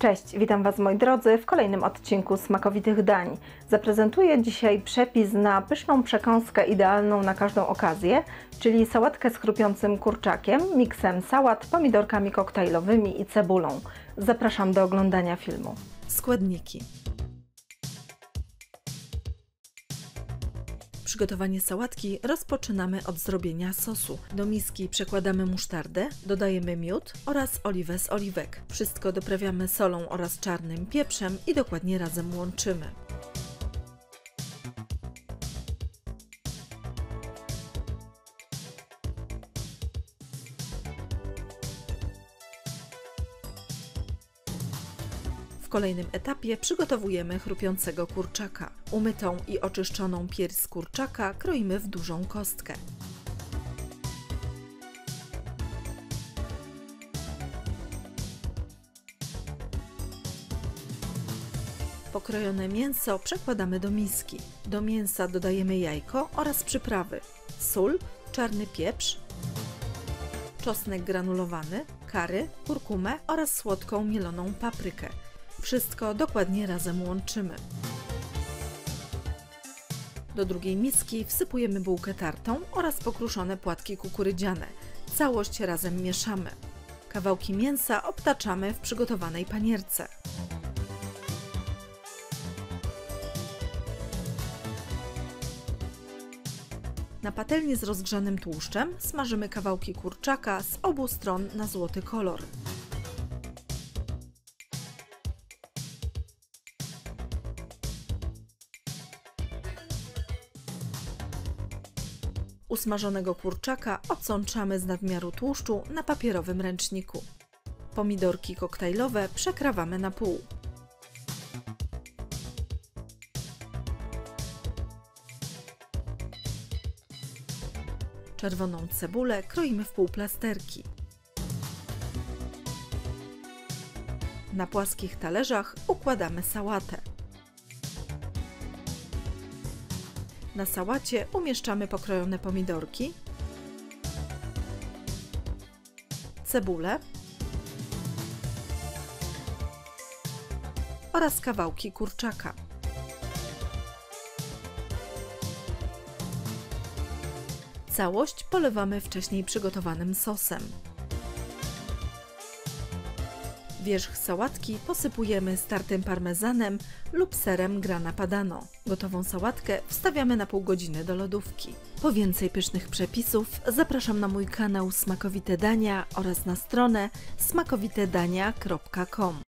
Cześć, witam Was moi drodzy w kolejnym odcinku Smakowitych Dań. Zaprezentuję dzisiaj przepis na pyszną przekąskę idealną na każdą okazję, czyli sałatkę z chrupiącym kurczakiem, miksem sałat, pomidorkami koktajlowymi i cebulą. Zapraszam do oglądania filmu. Składniki. Przygotowanie sałatki rozpoczynamy od zrobienia sosu. Do miski przekładamy musztardę, dodajemy miód oraz oliwę z oliwek. Wszystko doprawiamy solą oraz czarnym pieprzem i dokładnie razem łączymy. W kolejnym etapie przygotowujemy chrupiącego kurczaka. Umytą i oczyszczoną pierś z kurczaka kroimy w dużą kostkę. Pokrojone mięso przekładamy do miski. Do mięsa dodajemy jajko oraz przyprawy: sól, czarny pieprz, czosnek granulowany, curry, kurkumę oraz słodką mieloną paprykę. Wszystko dokładnie razem łączymy. Do drugiej miski wsypujemy bułkę tartą oraz pokruszone płatki kukurydziane. Całość razem mieszamy. Kawałki mięsa obtaczamy w przygotowanej panierce. Na patelni z rozgrzanym tłuszczem smażymy kawałki kurczaka z obu stron na złoty kolor. Usmażonego kurczaka odsączamy z nadmiaru tłuszczu na papierowym ręczniku. Pomidorki koktajlowe przekrawamy na pół. Czerwoną cebulę kroimy w półplasterki. Na płaskich talerzach układamy sałatę. Na sałacie umieszczamy pokrojone pomidorki, cebulę oraz kawałki kurczaka. Całość polewamy wcześniej przygotowanym sosem. Wierzch sałatki posypujemy startym parmezanem lub serem grana padano. Gotową sałatkę wstawiamy na pół godziny do lodówki. Po więcej pysznych przepisów zapraszam na mój kanał Smakowite Dania oraz na stronę smakowitedania.com.